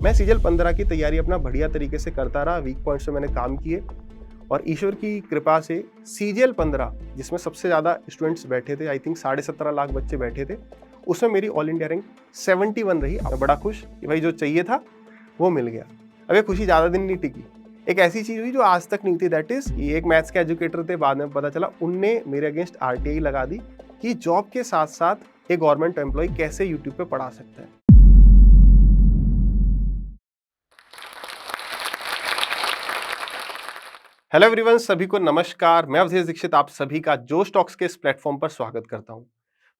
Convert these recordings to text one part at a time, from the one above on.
मैं सीजीएल 15 की तैयारी अपना बढ़िया तरीके से करता रहा, वीक पॉइंट्स पे मैंने काम किए और ईश्वर की कृपा से सीजीएल 15 जिसमें सबसे ज़्यादा स्टूडेंट्स बैठे थे, आई थिंक 17.5 लाख बच्चे बैठे थे, उसमें मेरी ऑल इंडिया रैंक 71 रही। मैं बड़ा खुश कि भाई जो चाहिए था वो मिल गया। अब ये खुशी ज़्यादा दिन नहीं टिकी। एक ऐसी चीज़ हुई जो आज तक नहीं थी, दैट इज़ ये एक मैथ्स के एजुकेटर थे, बाद में पता चला उनने मेरे अगेंस्ट आरटीआई लगा दी कि जॉब के साथ-साथ एक गवर्नमेंट एम्प्लॉयी कैसे यूट्यूब पे पढ़ा सकता है। हेलो एवरीवन, सभी को नमस्कार। मैं अवधेश दीक्षित आप सभी का जोश टॉक्स के इस प्लेटफॉर्म पर स्वागत करता हूं।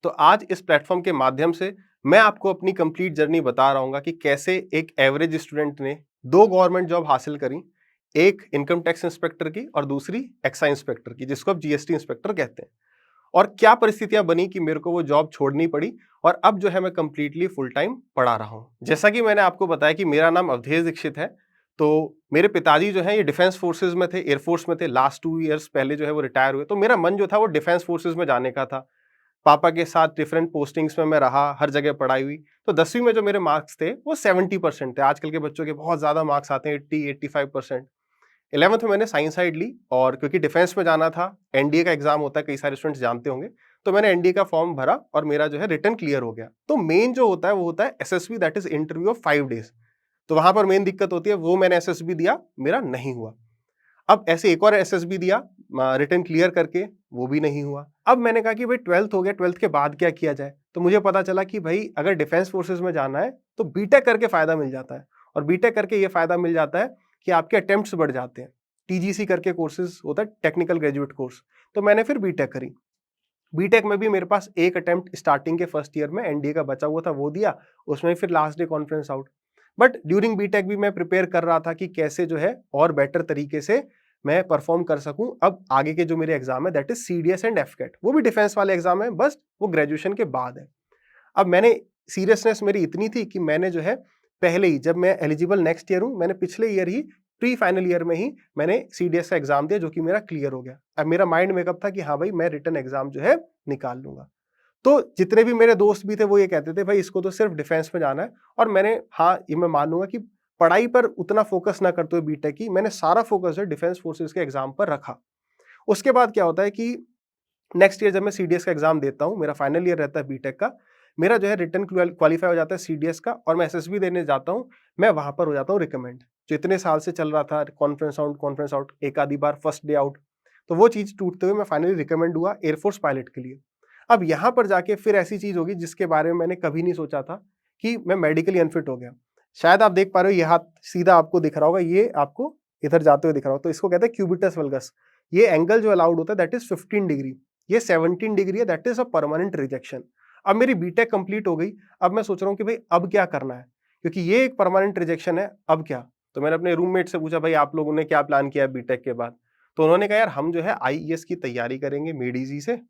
तो आज इस प्लेटफॉर्म के माध्यम से मैं आपको अपनी कंप्लीट जर्नी बता रहा हूँ कि कैसे एक एवरेज स्टूडेंट ने दो गवर्नमेंट जॉब हासिल करी, एक इनकम टैक्स इंस्पेक्टर की और दूसरी एक्साइज इंस्पेक्टर की, जिसको अब जीएसटी इंस्पेक्टर कहते हैं। और क्या परिस्थितियां बनी कि मेरे को वो जॉब छोड़नी पड़ी और अब जो है मैं कंप्लीटली फुल टाइम पढ़ा रहा हूं। जैसा कि मैंने आपको बताया कि मेरा नाम अवधेश दीक्षित है, तो मेरे पिताजी जो हैं ये डिफेंस फोर्सेज में थे, एयरफोर्स में थे। लास्ट 2 इयर्स पहले जो है वो रिटायर हुए, तो मेरा मन जो था वो डिफेंस फोर्सेज में जाने का था। पापा के साथ डिफरेंट पोस्टिंग्स में मैं रहा, हर जगह पढ़ाई हुई। तो 10वीं में जो मेरे मार्क्स थे वो 70% थे। आजकल के बच्चों के बहुत ज्यादा मार्क्स आते हैं, 80-85%। 11th में मैंने साइंस साइड ली और क्योंकि डिफेंस में जाना था, एनडीए का एग्जाम होता है, कई सारे स्टूडेंट्स जानते होंगे, तो मैंने एनडीए का फॉर्म भरा और मेरा जो है रिटर्न क्लियर हो गया। तो मेन जो होता है वो होता है SSB, that is interview of 5 days. तो वहां पर मेन दिक्कत होती है, वो मैंने एसएसबी दिया, मेरा नहीं हुआ। अब ऐसे एक और एसएसबी दिया रिटर्न क्लियर करके, वो भी नहीं हुआ। अब मैंने कहा कि भाई 12th हो गया, 12th के बाद क्या किया जाए। तो मुझे पता चला कि भाई अगर डिफेंस फोर्सेज में जाना है तो बीटेक करके फायदा मिल जाता है। और बीटेक करके ये फायदा मिल जाता है कि आपके अटेम्प्ट्स बढ़ जाते हैं। टीजीसी करके कोर्सेज होता है, टेक्निकल ग्रेजुएट कोर्स। तो मैंने फिर बीटेक करी। बीटेक में भी मेरे पास एक अटेम्प्ट स्टार्टिंग के फर्स्ट ईयर में एनडीए का बचा हुआ था, वो दिया। उसमें फिर last day conference out. But during BTech भी मैं प्रिपेयर कर रहा था कि कैसे जो है और बेटर तरीके से मैं परफॉर्म कर सकूं। अब आगे के जो मेरे एग्जाम है, दैट इज सीडीएस एंड एफकेट, वो भी डिफेंस वाले एग्जाम है, बस वो ग्रेजुएशन के बाद है। अब मैंने सीरियसनेस मेरी इतनी थी कि मैंने जो है पहले ही, जब मैं एलिजिबल नेक्स्ट ईयर हूं, मैंने पिछले ईयर ही प्री फाइनल ईयर में ही मैंने सीडीएस का एग्जाम दिया, जो कि मेरा क्लियर हो गया। अब मेरा माइंड मेकअप था कि हाँ भाई मैं रिटर्न एग्जाम जो है निकाल लूंगा। तो जितने भी मेरे दोस्त भी थे वो ये कहते थे भाई इसको तो सिर्फ डिफेंस में जाना है। और मैंने, हाँ ये मैं मानूंगा कि पढ़ाई पर उतना फोकस ना करते हुए बीटेक की, मैंने सारा फोकस जो है डिफेंस फोर्सेज के एग्जाम पर रखा। उसके बाद क्या होता है कि नेक्स्ट ईयर जब मैं सीडीएस का एग्जाम देता हूँ, मेरा फाइनल ईयर रहता है बीटेक का, मेरा जो है रिटर्न क्वालिफाई हो जाता है सीडीएस का और मैं एसएसबी देने जाता हूँ। मैं वहां पर हो जाता हूँ रिकमेंड, जो इतने साल से चल रहा था, कॉन्फ्रेंस आउट, एक आधी बार फर्स्ट डे आउट। तो वो चीज टूटते हुए मैं फाइनली रिकमेंड हुआ एयरफोर्स पायलट के लिए। अब यहाँ पर जाके फिर ऐसी चीज होगी जिसके बारे में मैंने कभी नहीं सोचा था, कि मैं मेडिकली अनफिट हो गया। शायद आप देख पा रहे हो, ये हाथ सीधा आपको दिख रहा होगा, ये आपको इधर जाते हुए दिख रहा होगा, तो इसको कहते हैं क्यूबिटस वल्गस। ये एंगल जो अलाउड होता है दैट इज 15 डिग्री, ये 17 डिग्री है, that is a permanent rejection. अब मेरी बीटेक कंप्लीट हो गई। अब मैं सोच रहा हूँ कि भाई अब क्या करना है, क्योंकि ये एक परमानेंट रिजेक्शन है, अब क्या। तो मैंने अपने रूममेट से पूछा भाई आप लोगों ने क्या प्लान किया है बीटेक के बाद। तो उन्होंने कहा यार हम जो है आईईएस की तैयारी करेंगे मेडिजी से।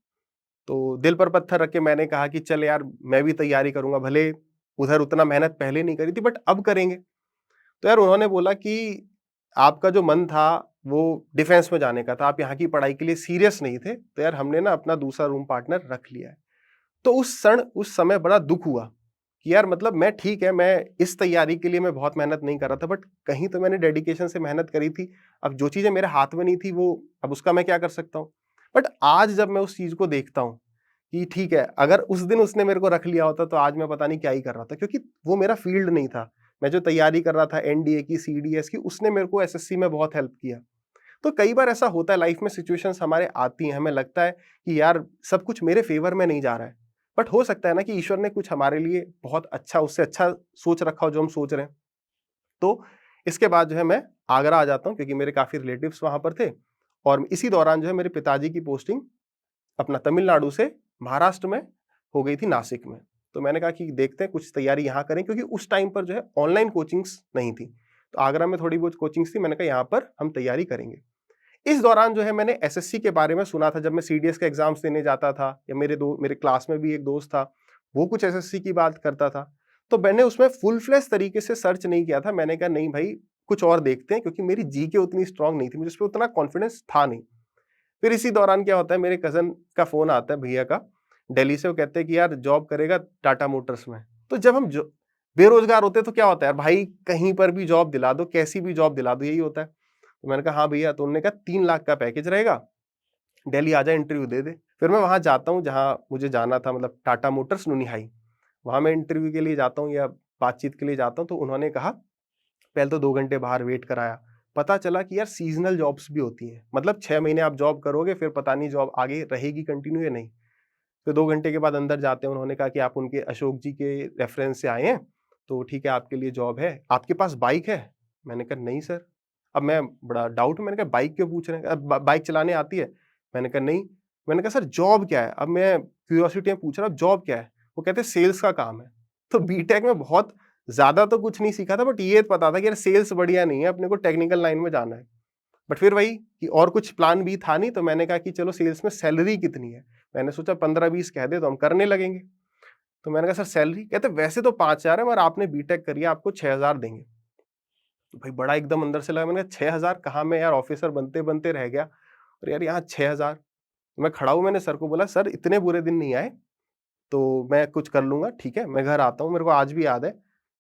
तो दिल पर पत्थर रख के मैंने कहा कि चल यार मैं भी तैयारी करूंगा, भले उधर उतना मेहनत पहले नहीं करी थी बट अब करेंगे। तो यार उन्होंने बोला कि आपका जो मन था वो डिफेंस में जाने का था, आप यहाँ की पढ़ाई के लिए सीरियस नहीं थे, तो यार हमने ना अपना दूसरा रूम पार्टनर रख लिया है। तो उस समय बड़ा दुख हुआ कि यार मतलब मैं, ठीक है मैं इस तैयारी के लिए मैं बहुत मेहनत नहीं कर रहा था, बट कहीं तो मैंने डेडिकेशन से मेहनत करी थी। अब जो चीजें मेरे हाथ में नहीं थी वो, अब उसका मैं क्या कर सकता हूँ। बट आज जब मैं उस चीज को देखता हूँ कि ठीक है, अगर उस दिन उसने मेरे को रख लिया होता तो आज मैं पता नहीं क्या ही कर रहा था, क्योंकि वो मेरा फील्ड नहीं था। मैं जो तैयारी कर रहा था एनडीए की, सीडीएस की, उसने मेरे को एसएससी में बहुत हेल्प किया। तो कई बार ऐसा होता है लाइफ में, सिचुएशंस हमारे आती हैं, हमें लगता है कि यार सब कुछ मेरे फेवर में नहीं जा रहा है। बट हो सकता है ना कि ईश्वर ने कुछ हमारे लिए बहुत अच्छा, उससे अच्छा सोच रखा हो जो हम सोच रहे हैं। तो इसके बाद जो है मैं आगरा आ जाता हूँ, क्योंकि मेरे काफी रिलेटिव्स वहां पर थे। और इसी दौरान जो है मेरे पिताजी की पोस्टिंग अपना तमिलनाडु से महाराष्ट्र में हो गई थी, नासिक में। तो मैंने कहा कि देखते हैं कुछ तैयारी यहाँ करें, क्योंकि उस टाइम पर जो है ऑनलाइन कोचिंग्स नहीं थी। तो आगरा में थोड़ी बहुत कोचिंग्स थी, मैंने कहा यहाँ पर हम तैयारी करेंगे। इस दौरान जो है मैंने एसएससी के बारे में सुना था, जब मैं सीडीएस के एग्जाम्स देने जाता था, या मेरे क्लास में भी एक दोस्त था, वो कुछ एसएससी की बात करता था। तो मैंने उसमें फुल फ्लैश तरीके से सर्च नहीं किया था। मैंने कहा नहीं भाई कुछ और देखते हैं, क्योंकि मेरी जीके उतनी स्ट्रांग नहीं थी, मुझे उस पर उतना कॉन्फिडेंस था नहीं। फिर इसी दौरान क्या होता है, मेरे कज़न का फ़ोन आता है भैया का, दिल्ली से। वो कहते हैं कि यार जॉब करेगा टाटा मोटर्स में। तो जब हम जो बेरोजगार होते तो क्या होता है यार, भाई कहीं पर भी जॉब दिला दो, कैसी भी जॉब दिला दो, यही होता है। तो मैंने कहा हाँ भैया। तो उन्होंने कहा 3 लाख का पैकेज रहेगा, दिल्ली आ जा, इंटरव्यू दे दे। फिर मैं वहां जाता हूँ जहां मुझे जाना था, मतलब टाटा मोटर्स नूनी हाई। वहां मैं इंटरव्यू के लिए जाता हूँ या बातचीत के लिए जाता हूँ, तो उन्होंने कहा, पहले तो 2 घंटे बाहर वेट कराया। पता चला कि यार सीज़नल जॉब्स भी होती हैं। मतलब 6 महीने आप जॉब करोगे, फिर पता नहीं जॉब आगे रहेगी कंटिन्यू या नहीं। फिर 2 घंटे के बाद अंदर जाते हैं, उन्होंने कहा कि आप उनके अशोक जी के रेफरेंस से आए हैं, तो ठीक है आपके लिए जॉब है। आपके पास बाइक है? मैंने कहा नहीं सर। अब मैं बड़ा डाउट में, मैंने कहा बाइक क्यों पूछ रहे हैं? बाइक चलाने आती है? मैंने कहा नहीं। मैंने कहा सर जॉब क्या है? अब मैं क्यूरियोसिटी में पूछ रहा हूँ जॉब क्या है? वो कहते हैं सेल्स का काम है। तो बीटेक में बहुत ज़्यादा तो कुछ नहीं सीखा था, बट ये पता था कि यार सेल्स बढ़िया नहीं है, अपने को टेक्निकल लाइन में जाना है। बट फिर वही कि और कुछ प्लान भी था नहीं, तो मैंने कहा कि चलो सेल्स में सैलरी कितनी है? मैंने सोचा 15-20 कह दे तो हम करने लगेंगे। तो मैंने कहा सर सैलरी? कहते वैसे तो 5,000 है, मगर आपने बीटेक करी है, आपको 6,000 देंगे। तो भाई बड़ा एकदम अंदर से लगा, मैंने कहा 6,000 कहाँ, मैं यार ऑफिसर बनते-बनते रह गया और यार यहाँ 6,000। मैं खड़ा हूँ, मैंने सर को बोला सर इतने बुरे दिन नहीं आए, तो मैं कुछ कर लूँगा, ठीक है? मैं घर आता हूँ, मेरे को आज भी याद है,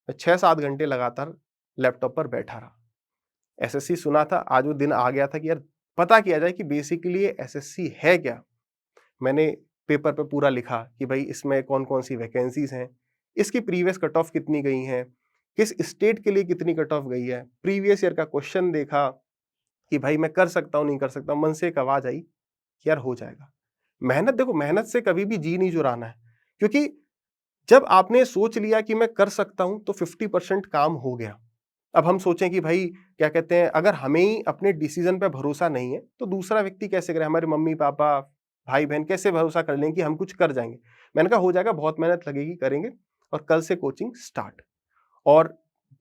मैं 6-7 घंटे लगातार लैपटॉप पर बैठा रहा। एसएससी सुना था, आज वो दिन आ गया था कि यार पता किया जाए कि बेसिकली ये एसएससी है क्या? मैंने पेपर पे पूरा लिखा कि भाई इसमें कौन-कौन सी वैकेंसीज़ हैं, इसकी प्रीवियस कट ऑफ कितनी गई हैं, किस स्टेट के लिए कितनी कट ऑफ गई है, प्रीवियस ईयर का क्वेश्चन देखा कि भाई मैं कर सकता हूँ, नहीं कर सकता हूँ, मन से एक आवाज़ आई कि यार हो जाएगा। मेहनत देखो, मेहनत से कभी भी जी नहीं चुराना है, क्योंकि जब आपने सोच लिया कि मैं कर सकता हूँ, तो 50% काम हो गया। अब हम सोचें कि भाई क्या कहते हैं, अगर हमें ही अपने डिसीजन पे भरोसा नहीं है, तो दूसरा व्यक्ति कैसे करे? हमारे मम्मी-पापा, भाई-बहन कैसे भरोसा कर लें कि हम कुछ कर जाएँगे? मैंने कहा हो जाएगा, बहुत मेहनत लगेगी, करेंगे। और कल से कोचिंग स्टार्ट, और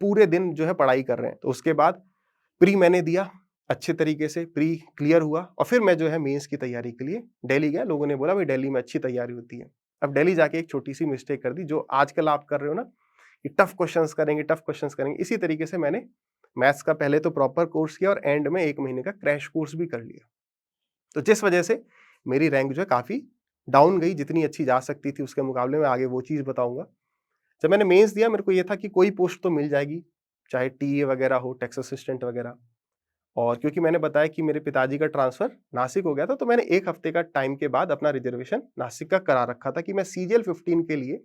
पूरे दिन जो है पढ़ाई कर रहे हैं। तो उसके बाद प्री मैंने दिया, अच्छे तरीके से प्री क्लियर हुआ, और फिर मैं जो है मेंस की तैयारी के लिए दिल्ली गया। लोगों ने बोला भाई दिल्ली में अच्छी तैयारी होती है। अब दिल्ली जाके एक छोटी-सी मिस्टेक कर दी, जो आजकल आप कर रहे हो ना, कि टफ क्वेश्चंस करेंगे, टफ क्वेश्चंस करेंगे। इसी तरीके से मैंने मैथ्स का पहले तो प्रॉपर कोर्स किया, और एंड में 1 महीने का क्रैश कोर्स भी कर लिया। तो जिस वजह से मेरी रैंक जो है काफ़ी डाउन गई, जितनी अच्छी जा सकती थी उसके मुकाबले में, आगे वो चीज़ बताऊँगा। जब मैंने मेंस दिया, मेरे को ये था कि कोई पोस्ट तो मिल जाएगी, चाहे टीए वगैरह हो, टैक्स असिस्टेंट वगैरह। और क्योंकि मैंने बताया कि मेरे पिताजी का ट्रांसफ़र नासिक हो गया था, तो मैंने 1 हफ्ते का टाइम के बाद अपना रिज़र्वेशन नासिक का करा रखा था कि मैं सीजीएल 15 के लिए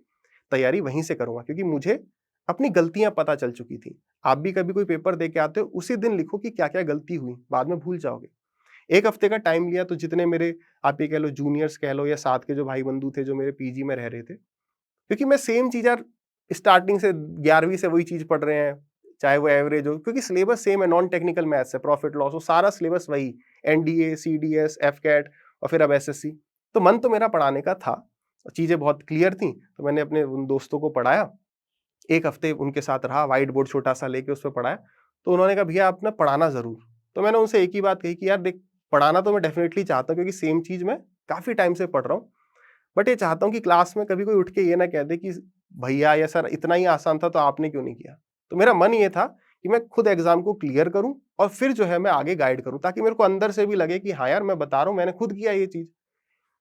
तैयारी वहीं से करूँगा, क्योंकि मुझे अपनी गलतियाँ पता चल चुकी थी। आप भी कभी कोई पेपर दे के आते हो, उसी दिन लिखो कि क्या-क्या गलती हुई, बाद में भूल जाओगे। 1 हफ्ते का टाइम लिया, तो जितने मेरे, आप ये कह लो जूनियर्स कह लो, या साथ के जो भाई-बंधु थे जो मेरे पीजी में रह रहे थे, क्योंकि मैं सेम चीज़ यार स्टार्टिंग से 11वीं से वही चीज़ पढ़ रहे हैं, चाहे वो एवरेज हो, क्योंकि सिलेबस सेम है, नॉन टेक्निकल मैथ्स है, प्रॉफिट लॉस, वो सारा सिलेबस वही, एनडीए, सीडीएस, एफकेट और फिर अब एसएससी। तो मन तो मेरा पढ़ाने का था, चीज़ें बहुत क्लियर थी, तो मैंने अपने उन दोस्तों को पढ़ाया, 1 हफ्ते उनके साथ रहा, व्हाइट बोर्ड छोटा-सा लेके उस पे पढ़ाया। तो उन्होंने कहा भैया आप ना पढ़ाना ज़रूर। तो मैंने उनसे एक ही बात कही कि यार देख, पढ़ाना तो मैं डेफिनिटली चाहता हूँ, क्योंकि सेम चीज़ मैं काफ़ी टाइम से पढ़ रहा हूँ। बट ये चाहता हूँ कि क्लास में कभी कोई उठ के ये ना कह दे कि भैया या सर इतना ही आसान था, तो आपने क्यों नहीं किया? तो मेरा मन ये था कि मैं खुद एग्ज़ाम को क्लियर करूँ, और फिर जो है मैं आगे गाइड करूँ, ताकि मेरे को अंदर से भी लगे कि हाँ यार, मैं बता रहा हूँ, मैंने खुद किया ये चीज़।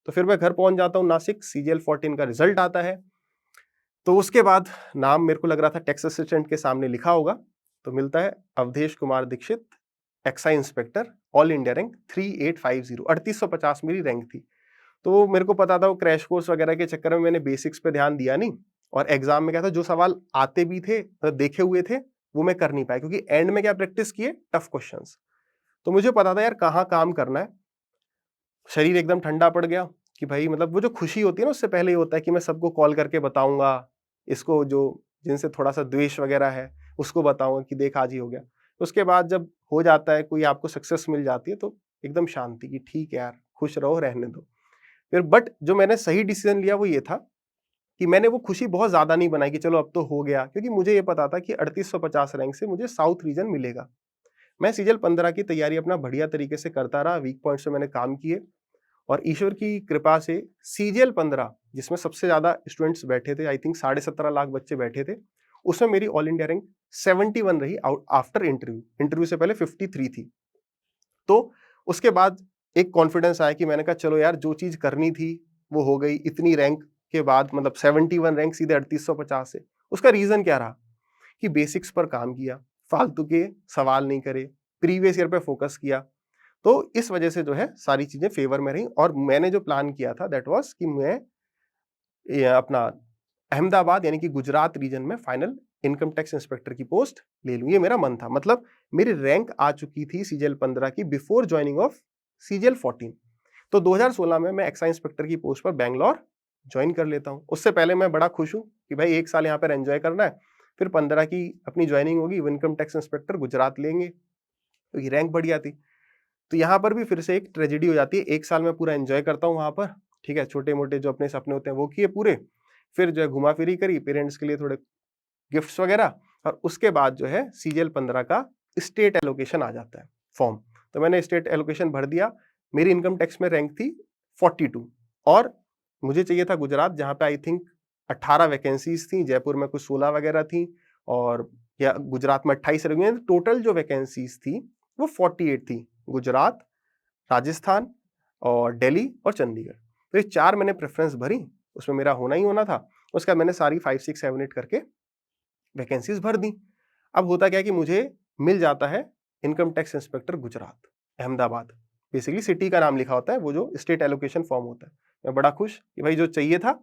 तो फिर मैं घर पहुँच जाता हूँ नासिक, सीजीएल 14 का रिज़ल्ट आता है। तो उसके बाद नाम मेरे को लग रहा था टैक्स असिस्टेंट के सामने लिखा होगा, तो मिलता है Awadhesh Kumar Dixit, excise inspector, all India rank 3850, 3850 मेरी रैंक थी। तो मेरे को पता था, वो क्रैश कोर्स वगैरह के चक्कर में मैंने बेसिक्स पे ध्यान दिया नहीं, और एग्जाम में क्या था, जो सवाल आते भी थे, देखे हुए थे, वो मैं कर नहीं पाया, क्योंकि एंड में क्या प्रैक्टिस किए, टफ क्वेश्चंस। तो मुझे पता था यार कहाँ काम करना है। शरीर एकदम ठंडा पड़ गया कि भाई, मतलब वो जो खुशी होती है ना, उससे पहले ये होता है कि मैं सबको कॉल करके बताऊंगा, इसको जो जिनसे थोड़ा सा द्वेष वगैरह है उसको बताऊंगा कि देख आज ही हो गया। उसके बाद जब हो जाता है, कोई आपको सक्सेस मिल जाती है, तो एकदम शांति की, ठीक है यार, खुश रहो, रहने दो। फिर बट जो मैंने सही डिसीजन लिया वो ये था कि मैंने वो खुशी बहुत ज़्यादा नहीं बनाई कि चलो अब तो हो गया, क्योंकि मुझे ये पता था कि 3850 रैंक से मुझे साउथ रीजन मिलेगा। मैं सीजीएल 15 की तैयारी अपना बढ़िया तरीके से करता रहा, वीक पॉइंट्स पे मैंने काम किए, और ईश्वर की कृपा से सीजीएल 15, जिसमें सबसे ज़्यादा स्टूडेंट्स बैठे थे, आई थिंक 17.5 लाख बच्चे बैठे थे, उसमें मेरी ऑल इंडिया रैंक 71 रही आफ्टर इंटरव्यू। इंटरव्यू से पहले 53 थी। तो उसके बाद एक कॉन्फिडेंस आया कि मैंने कहा चलो यार, जो चीज़ करनी थी वो हो गई। इतनी रैंक के बाद, मतलब 71 रैंक सीधे 3850 से। उसका रीज़न क्या रहा? कि बेसिक्स पर काम किया, फालतू के सवाल नहीं करे, प्रीवियस ईयर पे फोकस किया। तो इस वजह से जो है सारी चीजें फेवर में रही और मैंने जो प्लान किया था दैट वाज कि मैं ये अपना अहमदाबाद यानी कि गुजरात रीजन में फाइनल इनकम टैक्स इंस्पेक्टर की पोस्ट ले लूं, ये मेरा मन था। मतलब मेरी रैंक आ चुकी थी सीजीएल 15 की बिफोर ज्वाइनिंग ऑफ सीजीएल 14। तो 2016 में मैं एक्साइज इंस्पेक्टर की पोस्ट पर बैंगलोर ज्वाइन कर लेता हूं। उससे पहले मैं बड़ा खुश हूं कि भाई 1 साल यहाँ पर एंजॉय करना है, फिर 15 की अपनी ज्वाइनिंग होगी, इनकम टैक्स इंस्पेक्टर गुजरात लेंगे, तो ये रैंक बढ़िया थी। तो यहाँ पर भी फिर से एक ट्रेजेडी हो जाती है। 1 साल में पूरा एंजॉय करता हूँ वहां पर, ठीक है, छोटे मोटे जो अपने सपने होते हैं वो किए पूरे, फिर जो है घुमा फिरी करी, पेरेंट्स के लिए थोड़े गिफ्ट्स वगैरह, और उसके बाद जो है सीजीएल 15 का स्टेट एलोकेशन आ जाता है फॉर्म। तो मैंने स्टेट एलोकेशन भर दिया। मेरी इनकम टैक्स में रैंक थी 42 और मुझे चाहिए था गुजरात, जहां पे आई थिंक 18 वैकेंसीज थी, जयपुर में कुछ 16 वगैरह थी, और या गुजरात में 28 रही। टोटल जो वैकेंसीज थी वो 48 थी, गुजरात, राजस्थान और दिल्ली और चंडीगढ़। तो ये 4 मैंने प्रेफरेंस भरी, उसमें मेरा होना ही होना था। उसके बाद मैंने सारी 5, 6, 7, 8 करके वैकेंसीज भर दी। अब होता क्या है कि मुझे मिल जाता है income tax inspector Gujarat, Ahmedabad. Basically city का नाम लिखा होता है, वो जो स्टेट एलोकेशन फॉर्म होता है। मैं बड़ा खुश कि भाई जो चाहिए था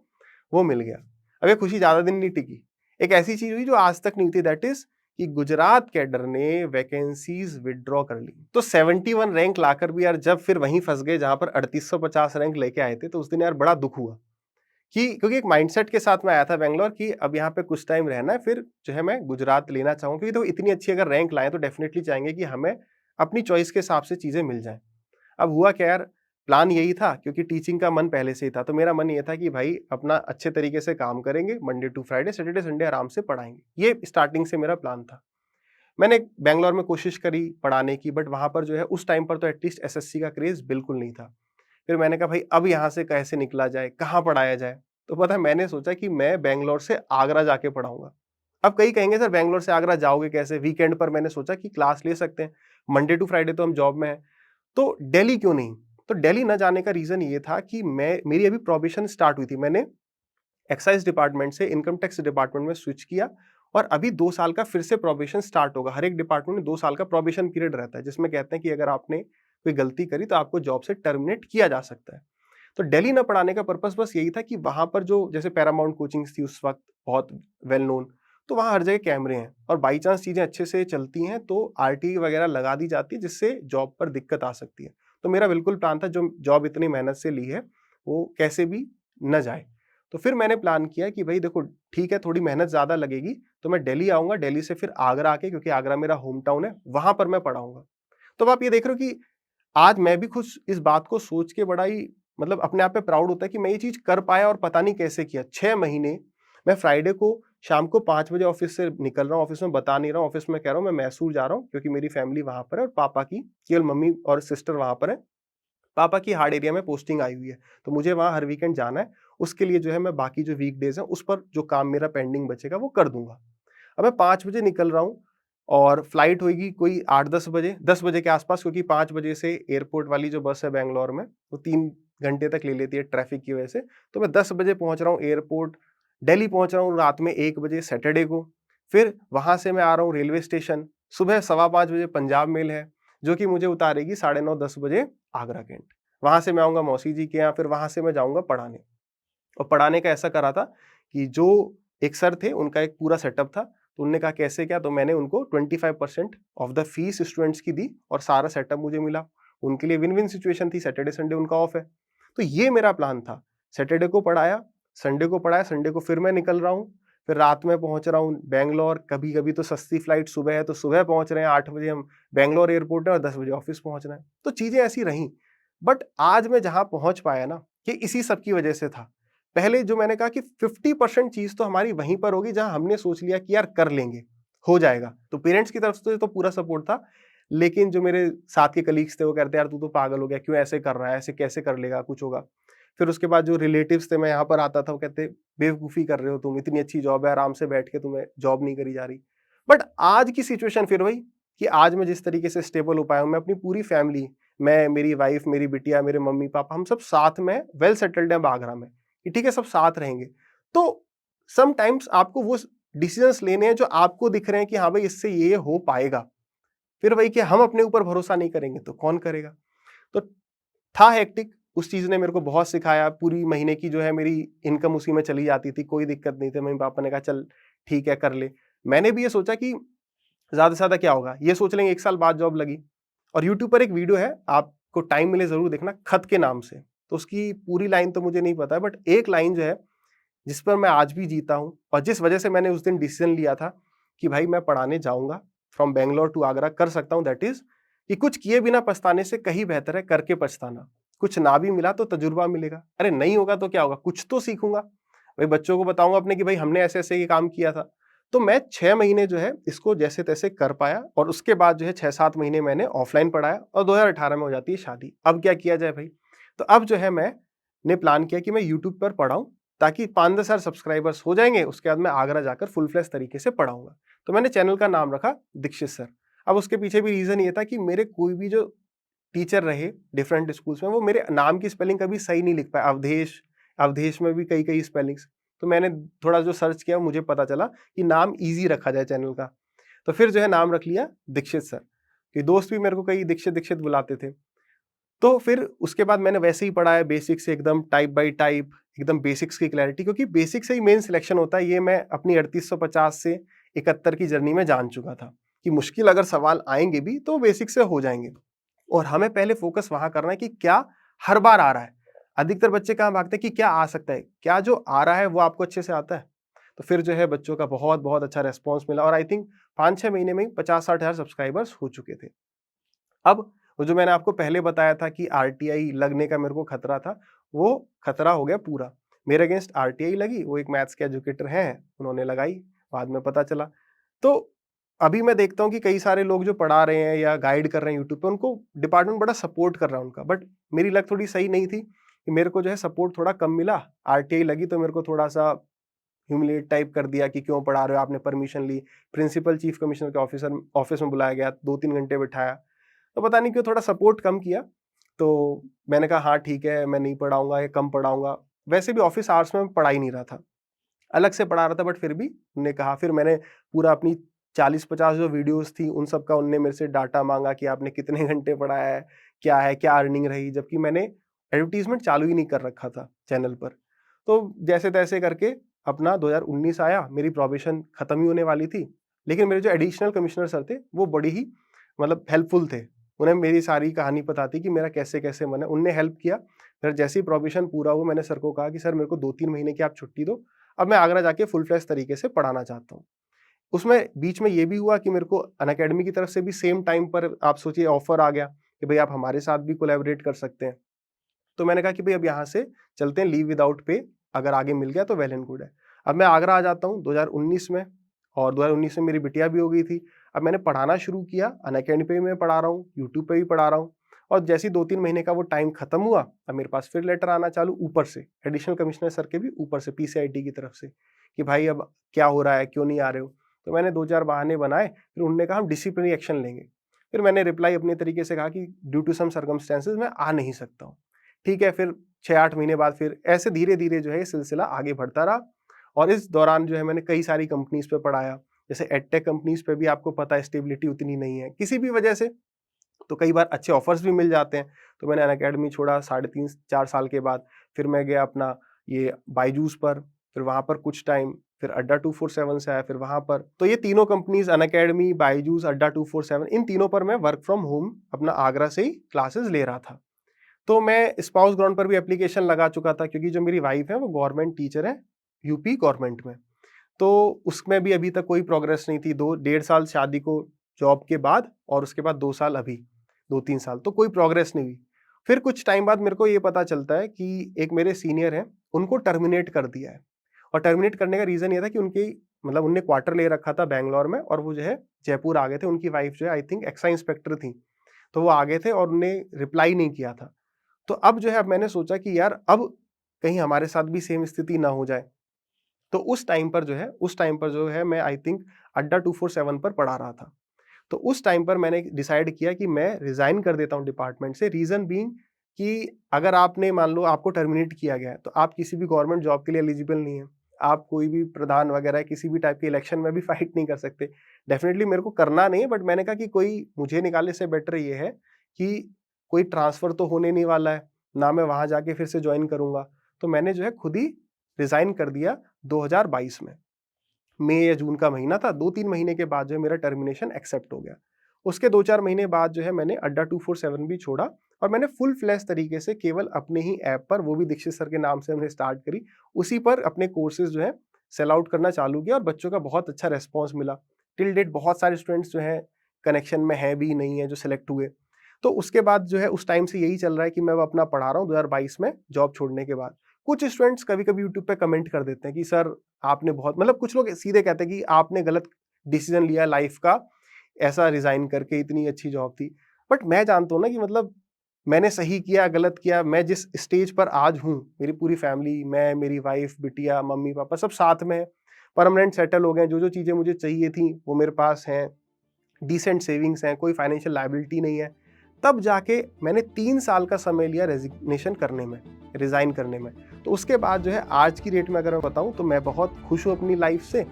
वो मिल गया। अब ये खुशी ज्यादा दिन नहीं टिकी। एक ऐसी चीज हुई जो आज तक नहीं थी, दैट इज कि गुजरात कैडर ने वैकेंसीज विड्रॉ कर ली। तो 71 रैंक लाकर भी यार जब फिर वहीं फंस गए जहां पर 3850 रैंक लेके आए थे, तो उस दिन यार बड़ा दुख हुआ कि क्योंकि एक माइंडसेट के साथ मैं आया था बैंगलोर कि अब यहाँ पे कुछ टाइम रहना है, फिर जो है मैं गुजरात लेना चाहूँ, क्योंकि तो इतनी अच्छी अगर रैंक लाए तो डेफिनेटली चाहेंगे कि हमें अपनी चॉइस के हिसाब से चीजें मिल जाएं। अब हुआ क्या यार, प्लान यही था क्योंकि टीचिंग का मन पहले से ही था, तो मेरा मन ये था कि भाई अपना अच्छे तरीके से काम करेंगे, Monday to Friday, Saturday Sunday आराम से पढ़ाएंगे। ये स्टार्टिंग से मेरा प्लान था। मैंने बैंगलोर में कोशिश करी पढ़ाने की, बट वहां पर जो है उस टाइम पर तो एटलीस्ट एसएससी का क्रेज बिल्कुल नहीं था। फिर मैंने कहा भाई अब यहाँ से कैसे निकला जाए, कहाँ पढ़ाया जाए। तो पता है मैंने सोचा कि मैं बैंगलोर से आगरा जाके पढ़ाऊंगा। अब कई कहेंगे सर बैंगलोर से आगरा जाओगे कैसे, वीकेंड पर मैंने सोचा कि क्लास ले सकते हैं, मंडे टू फ्राइडे तो हम जॉब में हैं, तो दिल्ली क्यों नहीं। तो दिल्ली न जाने का रीजन ये था कि मेरी अभी प्रोबेशन स्टार्ट हुई थी। मैंने एक्साइज डिपार्टमेंट से इनकम टैक्स डिपार्टमेंट में स्विच किया और अभी 2 साल का फिर से प्रोबेशन स्टार्ट होगा। हर एक डिपार्टमेंट में 2 साल का प्रोबेशन पीरियड रहता है, जिसमें कहते हैं कि अगर आपने कोई गलती करी तो आपको जॉब से टर्मिनेट किया जा सकता है। तो दिल्ली न पढ़ाने का पर्पस बस यही था कि वहां पर जो जैसे पैरामाउंट कोचिंग्स थी उस वक्त बहुत वेल नोन, तो वहां हर जगह कैमरे हैं और बाई चांस चीजें अच्छे से चलती हैं तो आरटीई वगैरह लगा दी जाती है, जिससे जॉब पर दिक्कत आ सकती है। तो मेरा बिल्कुल प्लान था जो जॉब इतनी मेहनत से ली है वो कैसे भी न जाए। तो फिर मैंने प्लान किया कि भाई देखो ठीक है, थोड़ी मेहनत ज्यादा लगेगी, तो मैं दिल्ली आऊंगा, दिल्ली से फिर आगरा आके, क्योंकि आगरा मेरा होम टाउन है, वहां पर मैं पढ़ाऊंगा। तो अब आप ये देख रहे हो कि आज मैं भी खुद इस बात को सोच के बड़ा ही मतलब अपने आप पे प्राउड होता है कि मैं ये चीज कर पाया और पता नहीं कैसे किया। 6 महीने मैं फ्राइडे को शाम को 5 बजे ऑफिस से निकल रहा हूँ, ऑफिस में बता नहीं रहा हूँ, ऑफिस में कह रहा हूँ मैं मैसूर जा रहा हूँ क्योंकि मेरी फैमिली वहां पर है और पापा की केवल मम्मी और सिस्टर वहां पर है। पापा की हार्ड एरिया में पोस्टिंग आई हुई है, तो मुझे वहां हर वीकेंड जाना है। उसके लिए जो है मैं बाकी जो वीकडेज है उस पर जो काम मेरा पेंडिंग बचेगा वो कर दूंगा। अब मैं 5 बजे निकल रहा हूँ और फ्लाइट होगी कोई 8-10 बजे, 10 बजे के आसपास, क्योंकि 5 बजे से एयरपोर्ट वाली जो बस है बैंगलोर में वो 3 घंटे तक ले लेती है ट्रैफिक की वजह से। तो मैं 10 बजे पहुंच रहा हूँ एयरपोर्ट, दिल्ली पहुंच रहा हूँ रात में 1 बजे सैटरडे को। फिर वहां से मैं आ रहा हूँ रेलवे स्टेशन, सुबह 5:15 बजे पंजाब मेल है जो कि मुझे उतारेगी 9:30-10 बजे आगरा कैंट। वहां से मैं आऊंगा मौसी जी के यहाँ, फिर वहां से मैं जाऊंगा पढ़ाने। और पढ़ाने का ऐसा करा था कि जो एक सर थे उनका एक पूरा सेटअप था, तो उन्होंने कहा कैसे क्या, तो मैंने उनको 25% ऑफ द फीस स्टूडेंट्स की दी और सारा सेटअप मुझे मिला। उनके लिए विन विन सिचुएशन थी, सैटरडे संडे उनका ऑफ है। तो ये मेरा प्लान था। सैटरडे को पढ़ाया, संडे को पढ़ाया, संडे को फिर मैं निकल रहा हूँ, फिर रात में पहुंच रहा हूँ बैंगलोर। कभी कभी तो सस्ती फ्लाइट सुबह है तो सुबह पहुंच रहे हैं, 8 बजे हम बैंगलोर एयरपोर्ट है और 10 बजे ऑफिस पहुंच रहे हैं। तो चीजें ऐसी रहीं। बट आज मैं जहां पहुंच पाया ना, ये इसी सब की वजह से था। पहले जो मैंने कहा कि 50% चीज तो हमारी वहीं पर होगी जहां हमने सोच लिया कि यार कर लेंगे, हो जाएगा। तो पेरेंट्स की तरफ से तो पूरा सपोर्ट था, लेकिन जो मेरे साथ के कलीग्स थे वो कहते यार तू तो पागल हो गया, क्यों ऐसे कर रहा है, ऐसे कैसे कर लेगा, कुछ होगा। फिर उसके बाद जो रिलेटिव्स थे, मैं यहाँ पर आता था, वो कहते बेवकूफी कर रहे हो तुम, इतनी अच्छी जॉब है, आराम से बैठ के तुम्हें जॉब नहीं करी जा रही। बट आज की सिचुएशन फिर वही कि आज मैं जिस तरीके से स्टेबल हो पाया हूं, मैं अपनी पूरी फैमिली, मैं, मेरी वाइफ, मेरी बिटिया, मेरे मम्मी पापा, हम सब साथ में वेल सेटल्ड हैं आगरा में कि ठीक है सब साथ रहेंगे। तो समटाइम्स आपको वो डिसीजंस लेने हैं जो आपको दिख रहे हैं कि हाँ भाई इससे ये हो पाएगा। फिर वही कि हम अपने ऊपर भरोसा नहीं करेंगे तो कौन करेगा? तो था हेक्टिक, उस चीज़ ने मेरे को बहुत सिखाया। पूरी महीने की जो है मेरी इनकम उसी में चली जाती थी, कोई दिक्कत नहीं थी। मम्मी-पापा ने कहा चल ठीक है कर ले। मैंने भी ये सोचा कि ज़्यादा से ज़्यादा क्या होगा, ये सोच लेंगे 1 साल बाद जॉब लगी। और यूट्यूब पर एक वीडियो है, आपको टाइम मिले ज़रूर देखना, खत के नाम से। तो उसकी पूरी लाइन तो मुझे नहीं पता है, बट एक लाइन जो है जिस पर मैं आज भी जीता हूँ और जिस वजह से मैंने उस दिन डिसीजन लिया था कि भाई मैं पढ़ाने जाऊँगा, फ्रॉम बैंगलोर टू आगरा कर सकता हूँ, दैट इज़ कि कुछ किए बिना पछताने से कहीं बेहतर है करके पछताना। कुछ ना भी मिला तो तजुर्बा मिलेगा। अरे नहीं होगा तो क्या होगा? कुछ तो सीखूँगा। भाई बच्चों को बताऊँगा अपने कि भाई हमने ऐसे-ऐसे ये काम किया था। तो मैं 6 महीने जो है इसको जैसे-तैसे कर पाया और उसके बाद जो है 6-7 महीने मैंने ऑफलाइन पढ़ाया और 2018 में हो जाती है शादी। अब क्या किया जाए भाई? तो अब जो है मैंने प्लान किया कि मैं यूट्यूब पर पढ़ाऊँ ताकि 5-10 हज़ार सब्सक्राइबर्स हो जाएँगे, उसके बाद मैं आगरा जाकर फुल फ्लेज तरीके से पढ़ाऊँगा। तो मैंने चैनल का नाम रखा दीक्षित सर। अब उसके पीछे भी रीज़न ये था कि मेरे कोई भी जो टीचर रहे डिफरेंट स्कूल्स में, वो मेरे नाम की स्पेलिंग कभी सही नहीं लिख पाए। अवधेश, अवधेश में भी कई-कई स्पेलिंग्स। तो मैंने थोड़ा जो सर्च किया मुझे पता चला कि नाम ईज़ी रखा जाए चैनल का। तो फिर जो है नाम रख लिया दीक्षित सर, कि दोस्त भी मेरे को कई दीक्षित-दीक्षित बुलाते थे। तो फिर उसके बाद मैंने वैसे ही पढ़ा है बेसिक से एकदम टाइप बाय टाइप, एकदम बेसिक्स की क्लैरिटी, क्योंकि बेसिक से ही मेन सिलेक्शन होता है, ये मैं अपनी 3850 से 71 की जर्नी में जान चुका था कि मुश्किल अगर सवाल आएँगे भी तो बेसिक से हो जाएँगे। और हमें पहले फोकस वहाँ करना है कि क्या हर बार आ रहा है। अधिकतर बच्चे कहाँ भागते हैं कि क्या आ सकता है? क्या जो आ रहा है वो आपको अच्छे से आता है? तो फिर जो है बच्चों का बहुत-बहुत अच्छा रिस्पॉन्स मिला और आई थिंक 5-6 महीने में ही 50-60 हज़ार सब्सक्राइबर्स हो चुके थे। अब वो जो मैंने आपको पहले बताया था कि आरटीआई लगने का मेरे को खतरा था, वो खतरा हो गया पूरा। मेरे अगेंस्ट आरटीआई लगी, वो एक मैथ्स के एजुकेटर हैं, उन्होंने लगाई, बाद में पता चला। तो अभी मैं देखता हूँ कि कई सारे लोग जो पढ़ा रहे हैं या गाइड कर रहे हैं यूट्यूब पे, उनको डिपार्टमेंट बड़ा सपोर्ट कर रहा है उनका। बट मेरी लक थोड़ी सही नहीं थी कि मेरे को जो है सपोर्ट थोड़ा कम मिला। आरटीआई लगी तो मेरे को थोड़ा-सा ह्यूमिलिएट टाइप कर दिया कि क्यों पढ़ा रहे हो, आपने परमिशन ली। प्रिंसिपल चीफ कमिश्नर के ऑफिस में बुलाया गया, 2-3 घंटे बिठाया। तो पता नहीं क्यों थोड़ा सपोर्ट कम किया। तो मैंने कहा हाँ ठीक है, मैं नहीं पढ़ाऊँगा या कम पढ़ाऊँगा। वैसे भी ऑफ़िस आवर्स में मैं पढ़ा ही नहीं रहा था। अलग से पढ़ा रहा था, बट फिर भी उन्होंने कहा, फिर मैंने पूरा अपनी 40-50 जो वीडियोज़ थी उन सब का उन्होंने मेरे से डाटा माँगा कि आपने कितने घंटे पढ़ाया है, क्या अर्निंग रही? जबकि मैंने एडवर्टाइज़मेंट चालू ही नहीं कर रखा था चैनल पर। तो जैसे-तैसे करके अपना 2019 आया, मेरी प्रोबेशन खत्म ही होने वाली थी। लेकिन मेरे जो एडिशनल कमिश्नर सर थे, वो बड़ी ही मतलब हेल्पफुल थे। उन्हें मेरी सारी कहानी पता थी कि मेरा कैसे-कैसे मन है। उन्होंने हेल्प किया। फिर जैसे ही प्रोबेशन पूरा हुआ, मैंने सर को कहा कि सर मेरे को 2-3 महीने की आप छुट्टी दो। अब मैं आगरा जाके फुल फ्लेज तरीके से पढ़ाना चाहता हूँ। उसमें बीच में ये भी हुआ कि मेरे को अनअकैडमी की तरफ से भी सेम टाइम पर आप सोचिए ऑफर आ गया कि भई आप हमारे साथ भी कोलैबोरेट कर सकते हैं। तो मैंने कहा कि भई अब यहाँ से चलते हैं लीव विदाउट पे, अगर आगे मिल गया तो वेल एंड गुड है। अब मैं आगरा आ जाता हूँ 2019 में और 2019 में मेरी बिटिया भी हो गई थी। अब मैंने पढ़ाना शुरू किया, अनअकैडमी पे भी मैं पढ़ा रहा हूँ, यूट्यूब पे भी पढ़ा रहा हूँ और जैसे ही 2-3 महीने का वो टाइम खत्म हुआ, अब मेरे पास फिर लेटर आना चालू ऊपर से, एडिशनल कमिश्नर सर के भी ऊपर से पीसीआईटी की तरफ से कि भाई अब क्या हो रहा है, क्यों नहीं आ रहे हो? तो मैंने 2-4 बहाने बनाए, फिर उन्होंने कहा हम डिसिप्लिनरी एक्शन लेंगे। फिर मैंने रिप्लाई अपने तरीके से कहा कि ड्यू टू सम सर्कमस्टेंसेस मैं आ नहीं सकता हूँ। ठीक है, फिर 6-8 महीने बाद फिर ऐसे धीरे-धीरे जो है ये सिलसिला आगे बढ़ता रहा और इस दौरान जो है मैंने कई सारी कंपनीज़ पे पढ़ाया। जैसे एडटेक कंपनीज़ पे भी आपको पता है स्टेबिलिटी उतनी नहीं है, किसी भी वजह से, तो कई बार अच्छे ऑफर्स भी मिल जाते हैं। तो मैंने अनअकैडमी छोड़ा 3.5-4 साल के बाद, फिर मैं गया अपना ये बायजूस पर, फिर वहाँ पर कुछ टाइम, फिर अड्डा 247 से आया, फिर वहाँ पर। तो ये तीनों कंपनीज़ अनअकैडमी, बायजूस, अड्डा 247, इन तीनों पर मैं वर्क फ्रॉम होम अपना आगरा से ही क्लासेस ले रहा था। तो मैं स्पाउस ग्राउंड पर भी एप्लीकेशन लगा चुका था क्योंकि जो मेरी वाइफ है वो गवर्नमेंट टीचर है, यूपी गवर्नमेंट में। तो उसमें भी अभी तक कोई प्रोग्रेस नहीं थी। 2 डेढ़ साल शादी को जॉब के बाद और उसके बाद 2 साल अभी, 2-3 साल तो कोई प्रोग्रेस नहीं हुई। फिर कुछ टाइम बाद मेरे को ये पता चलता है कि एक मेरे सीनियर हैं, उनको टर्मिनेट कर दिया है और टर्मिनेट करने का रीज़न ये था कि उनकी मतलब उन्होंने क्वार्टर ले रखा था बैंगलोर में और वो जो है जयपुर आ गए थे। उनकी वाइफ जो है आई थिंक एक्साइज इंस्पेक्टर थी। तो वो आ गए थे और उन्होंने रिप्लाई नहीं किया था। तो अब जो है अब मैंने सोचा कि यार अब कहीं हमारे साथ भी सेम स्थिति ना हो जाए। तो उस टाइम पर जो है मैं आई थिंक अड्डा 247 पर पढ़ा रहा था। तो उस टाइम पर मैंने डिसाइड किया कि मैं रिज़ाइन कर देता हूँ डिपार्टमेंट से, रीज़न बीइंग कि अगर आपने मान लो आपको टर्मिनेट किया गया है, तो आप किसी भी गवर्नमेंट जॉब के लिए एलिजिबल नहीं है। आप कोई भी प्रधान वगैरह किसी भी टाइप के इलेक्शन में भी फाइट नहीं कर सकते। डेफिनेटली मेरे को करना नहीं है, बट मैंने कहा कि कोई मुझे निकालने से बेटर ये है कि कोई ट्रांसफ़र तो होने नहीं वाला है, ना मैं वहाँ जाके फिर से जॉइन करूँगा। तो मैंने जो है खुद ही रिज़ाइन कर दिया 2022 में। मई या जून का महीना था, 2-3 महीने के बाद जो है मेरा टर्मिनेशन एक्सेप्ट हो गया। उसके 2-4 महीने बाद जो है मैंने अड्डा 247 भी छोड़ा और मैंने फुल फ्लैश तरीके से केवल अपने ही ऐप पर, वो भी दीक्षित सर के नाम से हमने स्टार्ट करी, उसी पर अपने कोर्सेज़ जो है सेल आउट करना चालू किया और बच्चों का बहुत अच्छा रिस्पॉन्स मिला। टिल डेट बहुत सारे स्टूडेंट्स जो हैं कनेक्शन में हैं भी, नहीं है, जो सेलेक्ट हुए। तो उसके बाद जो है उस टाइम से यही चल रहा है कि मैं अब अपना पढ़ा रहा हूँ 2022 में जॉब छोड़ने के बाद। कुछ स्टूडेंट्स कभी-कभी यूट्यूब पे कमेंट कर देते हैं कि सर आपने बहुत, मतलब कुछ लोग सीधे कहते हैं कि आपने गलत डिसीजन लिया लाइफ का, ऐसा रिजाइन करके, इतनी अच्छी जॉब थी। बट मैं जानता हूँ ना कि मतलब मैंने सही किया, गलत किया, मैं जिस स्टेज पर आज हूँ, मेरी पूरी फैमिली, मैं, मेरी वाइफ, बिटिया, मम्मी-पापा सब साथ में हैं, परमानेंट सेटल हो गए हैं, जो-जो चीज़ें मुझे चाहिए थी वो मेरे पास हैं, डिसेंट सेविंग्स हैं, कोई फाइनेंशियल लायबिलिटी नहीं है। तब जाके मैंने 3 साल का समय लिया रेज़िग्नेशन करने में, रिज़ाइन करने में। तो उसके बाद जो है आज की डेट में अगर मैं बताऊँ तो मैं बहुत खुश हूँ अपनी लाइफ़ से,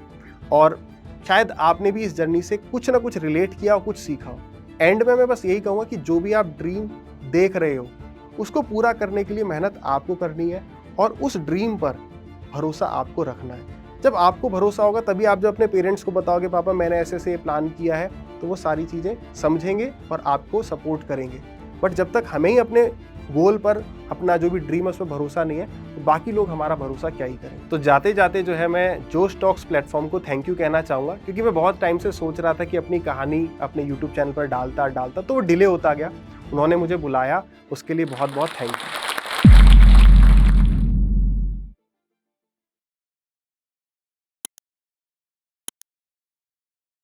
और शायद आपने भी इस जर्नी से कुछ ना कुछ रिलेट किया हो, कुछ सीखा हो। एंड में मैं बस यही कहूँगा कि जो भी आप ड्रीम देख रहे हो, उसको पूरा करने के लिए मेहनत आपको करनी है और उस ड्रीम पर भरोसा आपको रखना है। जब आपको भरोसा होगा तभी आप जब अपने पेरेंट्स को बताओगे पापा मैंने ऐसे-ऐसे प्लान किया है, तो वो सारी चीज़ें समझेंगे और आपको सपोर्ट करेंगे। बट जब तक हमें ही अपने गोल पर, अपना जो भी ड्रीम है उस पर भरोसा नहीं है, तो बाकी लोग हमारा भरोसा क्या ही करें। तो जाते-जाते जो है मैं जोश टॉक्स प्लेटफ़ॉर्म को थैंक यू कहना चाहूँगा, क्योंकि मैं बहुत टाइम से सोच रहा था कि अपनी कहानी अपने यूट्यूब चैनल पर डालता तो वो डिले होता गया। उन्होंने मुझे बुलाया, उसके लिए बहुत-बहुत थैंक यू।